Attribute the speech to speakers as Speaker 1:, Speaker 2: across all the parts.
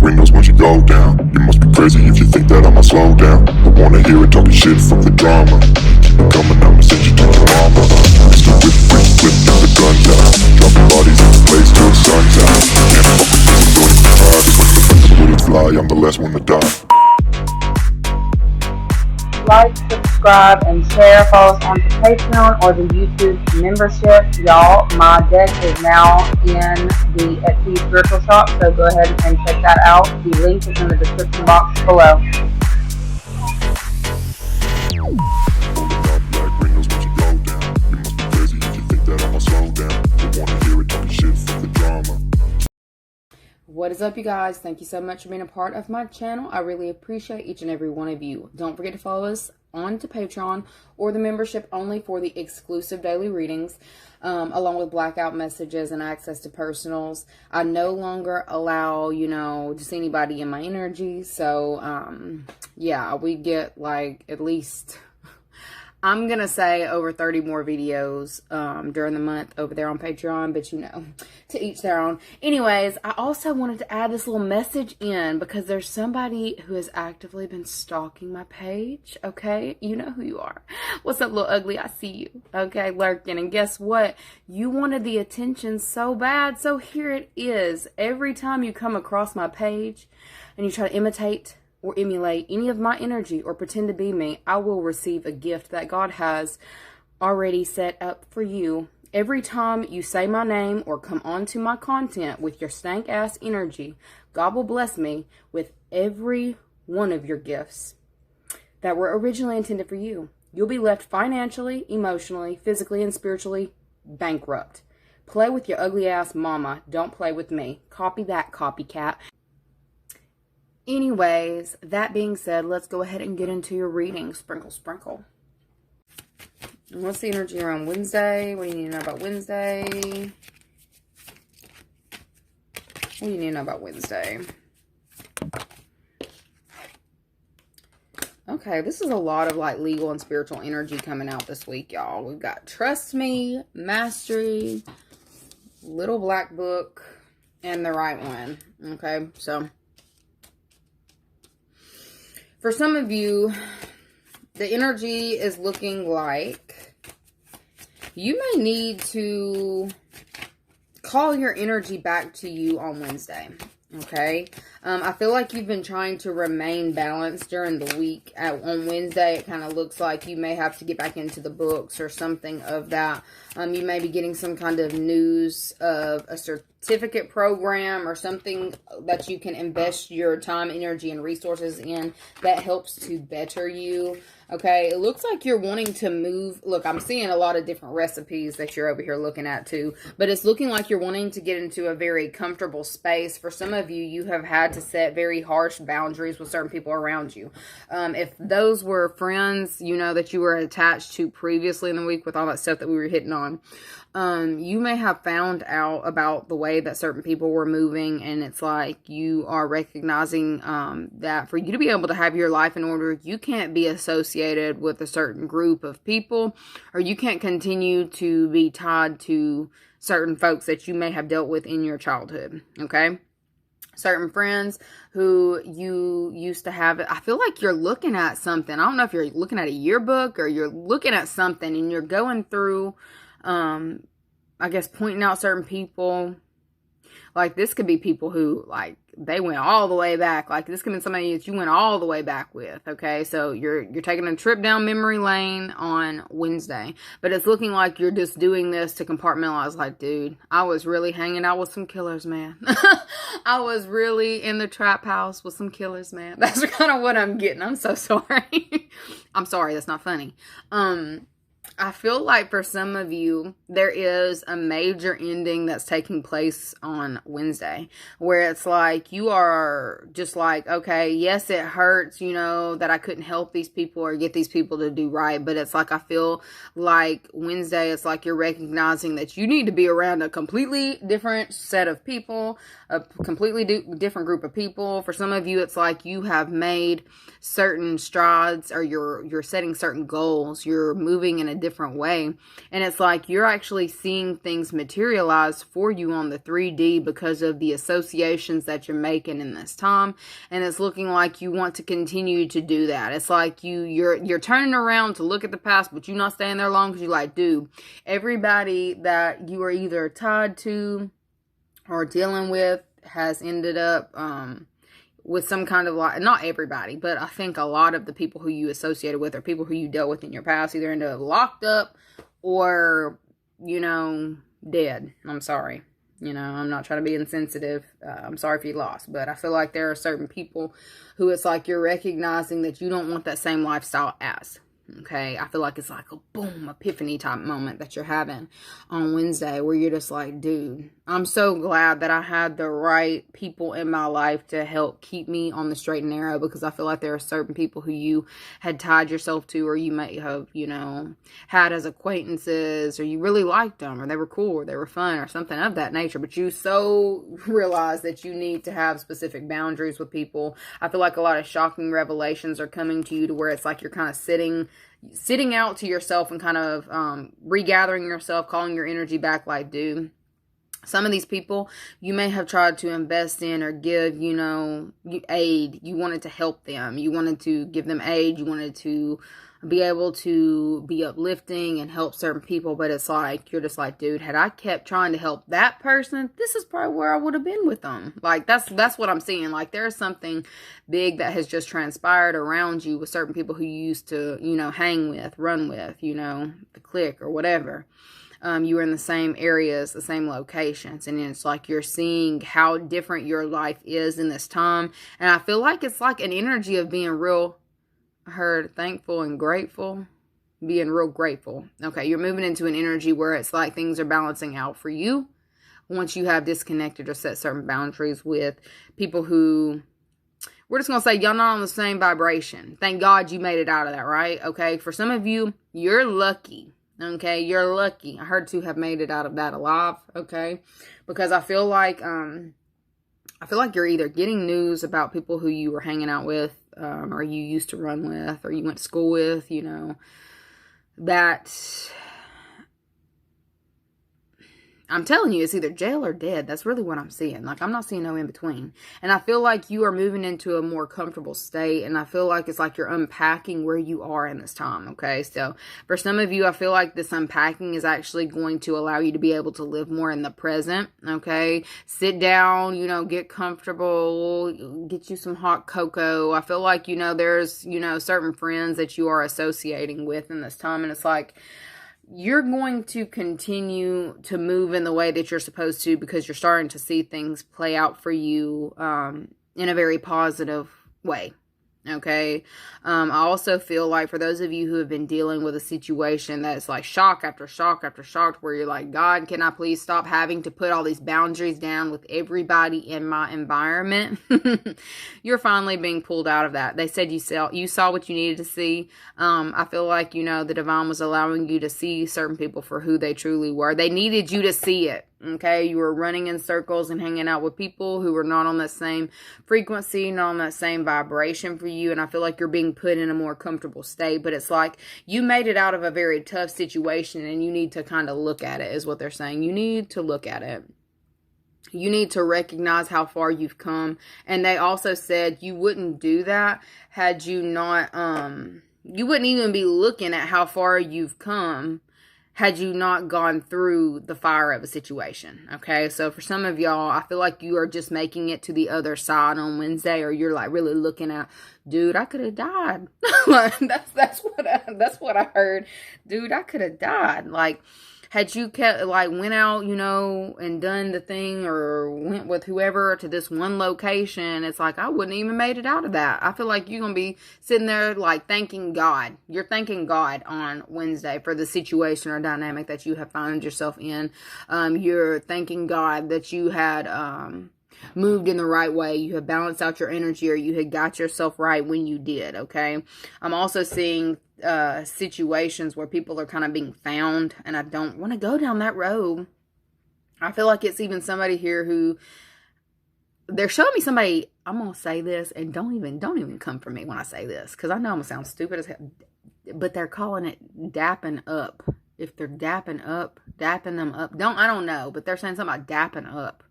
Speaker 1: windows once you go down. You must be crazy if you think that I'ma slow down. Don't wanna hear it talking shit, fuck the drama. Keep it coming, I'ma send you to your mama. Mr. Whip, whip, whip, get the guns out. Dropping bodies in the place till the sun's out. Can't fuck with this, I'm going to try. Because when the bullets fly, I'm the last one to die.
Speaker 2: Like, subscribe, and share. Follow us on the Patreon or the YouTube membership. Y'all, my deck is now in the Etsy Spiritual Shop, so go ahead and check that out. The link is in the description box below. What is up, you guys? Thank you so much for being a part of my channel. I really appreciate each and every one of you. Don't forget to follow us on to Patreon or the membership only for the exclusive daily readings, along with blackout messages and access to personals. I no longer allow, just anybody in my energy. So, yeah, we get like at least, I'm going to say over 30 more videos during the month over there on Patreon, but to each their own. Anyways, I also wanted to add this little message in because there's somebody who has actively been stalking my page, okay? You know who you are. What's up, little ugly? I see you, okay, lurking. And guess what? You wanted the attention so bad, so here it is. Every time you come across my page and you try to imitate or emulate any of my energy or pretend to be me, I will receive a gift that God has already set up for you. Every time you say my name or come onto my content with your stank ass energy, God will bless me with every one of your gifts that were originally intended for you. You'll be left financially, emotionally, physically, and spiritually bankrupt. Play with your ugly ass mama. Don't play with me. Copy that, copycat. Anyways, that being said, let's go ahead and get into your reading. Sprinkle, sprinkle. What's the energy around Wednesday? What do you need to know about Wednesday? What do you need to know about Wednesday? Okay, this is a lot of like legal and spiritual energy coming out this week, y'all. We've got Trust Me, Mastery, Little Black Book, and the Right One. Okay, so for some of you, the energy is looking like you may need to call your energy back to you on Wednesday, okay? I feel like you've been trying to remain balanced during the week. On Wednesday, it kind of looks like you may have to get back into the books or something of that. You may be getting some kind of news of a certificate program or something that you can invest your time, energy, and resources in that helps to better you. Okay, it looks like you're wanting to move. Look, I'm seeing a lot of different recipes that you're over here looking at too, but it's looking like you're wanting to get into a very comfortable space. For some of you, you have had to set very harsh boundaries with certain people around you. If those were friends, that you were attached to previously in the week with all that stuff that we were hitting on, you may have found out about the way that certain people were moving, and it's like you are recognizing that for you to be able to have your life in order, you can't be associated with a certain group of people, or you can't continue to be tied to certain folks that you may have dealt with in your childhood, okay? Certain friends who you used to have. I feel like you're looking at something. I don't know if you're looking at a yearbook or you're looking at something and you're going through, I guess, pointing out certain people. Like, this could be people who, like, they went all the way back. Like, this could be somebody that you went all the way back with, okay? So, you're taking a trip down memory lane on Wednesday. But it's looking like you're just doing this to compartmentalize. Like, dude, I was really hanging out with some killers, man. I was really in the trap house with some killers, man. That's kind of what I'm getting. I'm so sorry. I'm sorry, that's not funny. I feel like for some of you, there is a major ending that's taking place on Wednesday, where it's like you are just like, okay, yes, it hurts, that I couldn't help these people or get these people to do right. But it's like, I feel like Wednesday, it's like you're recognizing that you need to be around a completely different set of people, a completely different group of people. For some of you, it's like you have made certain strides, or you're setting certain goals. You're moving in a different different way. And it's like you're actually seeing things materialize for you on the 3D because of the associations that you're making in this time. And it's looking like you want to continue to do that. It's like you're turning around to look at the past, but you're not staying there long because you're like, dude, everybody that you are either tied to or dealing with has ended up with some kind of, like, not everybody, but I think a lot of the people who you associated with or people who you dealt with in your past either ended up locked up or, you know, dead. I'm sorry. You know, I'm not trying to be insensitive. I'm sorry if you lost, but I feel like there are certain people who it's like you're recognizing that you don't want that same lifestyle as. Okay, I feel like it's like a boom, epiphany type moment that you're having on Wednesday where you're just like, dude, I'm so glad that I had the right people in my life to help keep me on the straight and narrow, because I feel like there are certain people who you had tied yourself to, or you may have, you know, had as acquaintances, or you really liked them, or they were cool, or they were fun, or something of that nature, but you so realize that you need to have specific boundaries with people. I feel like a lot of shocking revelations are coming to you to where it's like you're kind of sitting out to yourself and kind of regathering yourself, calling your energy back like, dude, some of these people you may have tried to invest in or give, you know, aid. You wanted to help them. You wanted to give them aid. You wanted to be able to be uplifting and help certain people. But it's like, you're just like, dude, had I kept trying to help that person, this is probably where I would have been with them. Like, that's what I'm seeing. Like, there's something big that has just transpired around you with certain people who you used to, you know, hang with, run with, you know, the clique or whatever. You were in the same areas, the same locations, and it's like you're seeing how different your life is in this time. And I feel like it's like an energy of being real, I heard thankful and grateful, being real grateful. Okay, you're moving into an energy where it's like things are balancing out for you once you have disconnected or set certain boundaries with people who, we're just going to say, y'all not on the same vibration. Thank God you made it out of that, right? Okay, for some of you, you're lucky. Okay, you're lucky. I heard to have made it out of that alive. Okay, because I feel like you're either getting news about people who you were hanging out with, or you used to run with, or you went to school with, you know, that I'm telling you, it's either jail or dead. That's really what I'm seeing. Like, I'm not seeing no in between. And I feel like you are moving into a more comfortable state. And I feel like it's like you're unpacking where you are in this time. Okay. So for some of you, I feel like this unpacking is actually going to allow you to be able to live more in the present. Okay. Sit down, you know, get comfortable, get you some hot cocoa. I feel like, you know, there's, you know, certain friends that you are associating with in this time. And it's like, you're going to continue to move in the way that you're supposed to, because you're starting to see things play out for you in a very positive way. Okay. I also feel like for those of you who have been dealing with a situation that's like shock after shock after shock, where you're like, God, can I please stop having to put all these boundaries down with everybody in my environment? You're finally being pulled out of that. They said you saw what you needed to see. I feel like, you know, the divine was allowing you to see certain people for who they truly were. They needed you to see it. Okay, you were running in circles and hanging out with people who were not on that same frequency, not on that same vibration for you. And I feel like you're being put in a more comfortable state. But it's like you made it out of a very tough situation, and you need to kind of look at it, is what they're saying. You need to look at it. You need to recognize how far you've come. And they also said you wouldn't do that had you not, you wouldn't even be looking at how far you've come had you not gone through the fire of a situation. Okay, so for some of y'all, I feel like you are just making it to the other side on Wednesday, or you're like really looking at, dude, I could have died. that's what I heard. Dude, I could have died. Like, had you kept, like, went out, you know, and done the thing, or went with whoever to this one location, it's like, I wouldn't even made it out of that. I feel like you're going to be sitting there, like, thanking God. You're thanking God on Wednesday for the situation or dynamic that you have found yourself in. You're thanking God that you had, moved in the right way. You have balanced out your energy, or you had got yourself right when you did. Okay. I'm also seeing situations where people are kind of being found, and I don't want to go down that road. I feel like it's even somebody here who they're showing me somebody. I'm gonna say this, and don't even come for me when I say this, because I know I'm gonna sound stupid as hell. but they're calling it dapping up. If they're dapping them up. I don't know, but they're saying something about dapping up.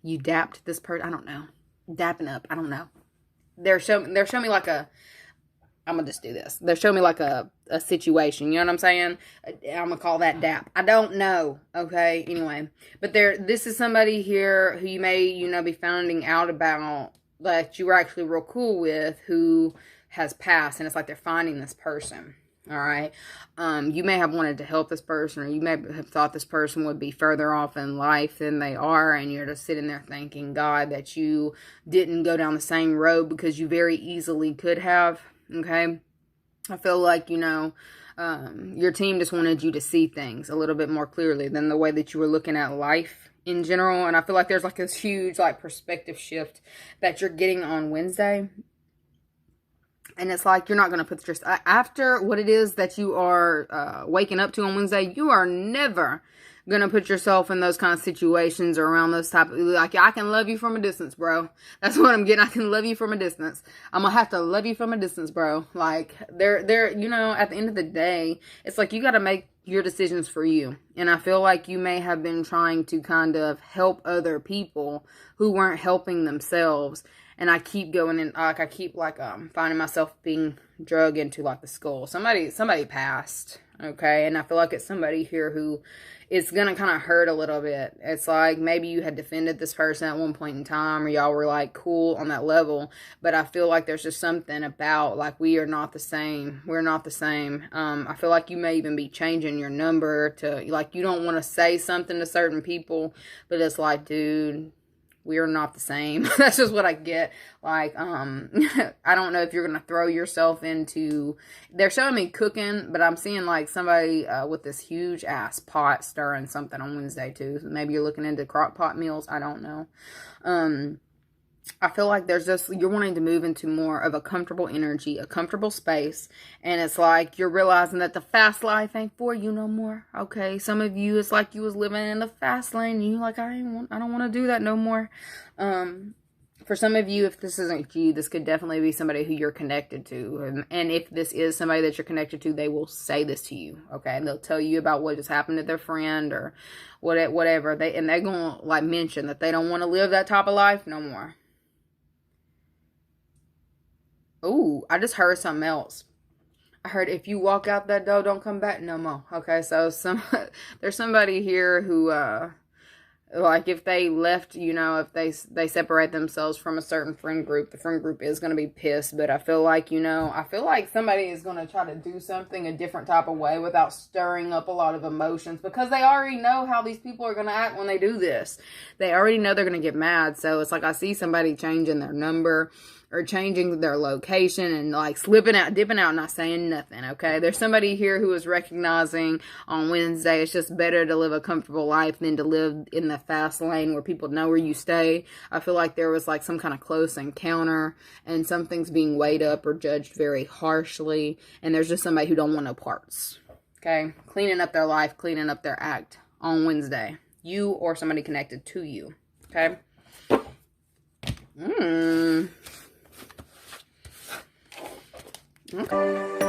Speaker 2: You dapped this person. I don't know. Dapping up. I don't know. They're showing me like a, I'm going to just do this. They're showing me like a situation. You know what I'm saying? I'm going to call that dap. I don't know. Okay. Anyway, but this is somebody here who you may, be finding out about that you were actually real cool with, who has passed, and it's like they're finding this person. All right. You may have wanted to help this person, or you may have thought this person would be further off in life than they are, and you're just sitting there thanking God that you didn't go down the same road, because you very easily could have. Okay. I feel like, your team just wanted you to see things a little bit more clearly than the way that you were looking at life in general. And I feel like there's like this huge perspective shift that you're getting on Wednesday. And it's like, you're not going to put after what it is that you are waking up to on Wednesday, you are never going to put yourself in those kind of situations or around those type of, like, I can love you from a distance, bro. That's what I'm getting. I can love you from a distance. I'm going to have to love you from a distance, bro. Like, at the end of the day, it's like, you got to make your decisions for you. And I feel like you may have been trying to kind of help other people who weren't helping themselves. And I keep going in, finding myself being drug into the skull. Somebody passed, okay? And I feel like it's somebody here who is going to kind of hurt a little bit. It's like maybe you had defended this person at one point in time, or y'all were cool on that level. But I feel like there's just something about we are not the same. We're not the same. I feel like you may even be changing your number to, you don't want to say something to certain people, but it's like, dude, we are not the same. That's just what I get. I don't know if you're going to throw yourself into, they're showing me cooking, but I'm seeing somebody with this huge ass pot stirring something on Wednesday too. So maybe you're looking into crock pot meals. I don't know. I feel like you're wanting to move into more of a comfortable energy, a comfortable space. And it's like, you're realizing that the fast life ain't for you no more. Okay. Some of you, it's like you was living in the fast lane. And you I don't want to do that no more. For some of you, if this isn't you, this could definitely be somebody who you're connected to. And if this is somebody that you're connected to, they will say this to you. Okay. And they'll tell you about what just happened to their friend or whatever. They're going to mention that they don't want to live that type of life no more. Ooh, I just heard something else. I heard, if you walk out that door, don't come back no more. Okay, so there's somebody here who, if they left, if they separate themselves from a certain friend group, the friend group is going to be pissed. But I feel like, somebody is going to try to do something a different type of way without stirring up a lot of emotions, because they already know how these people are going to act when they do this. They already know they're going to get mad. So it's like, I see somebody changing their number or changing their location and slipping out, dipping out, not saying nothing. Okay. There's somebody here who is recognizing on Wednesday, it's just better to live a comfortable life than to live in the fast lane where people know where you stay. I feel like there was some kind of close encounter, and something's being weighed up or judged very harshly. And there's just somebody who don't want no parts. Okay. Cleaning up their life, cleaning up their act on Wednesday. You or somebody connected to you. Okay. Okay.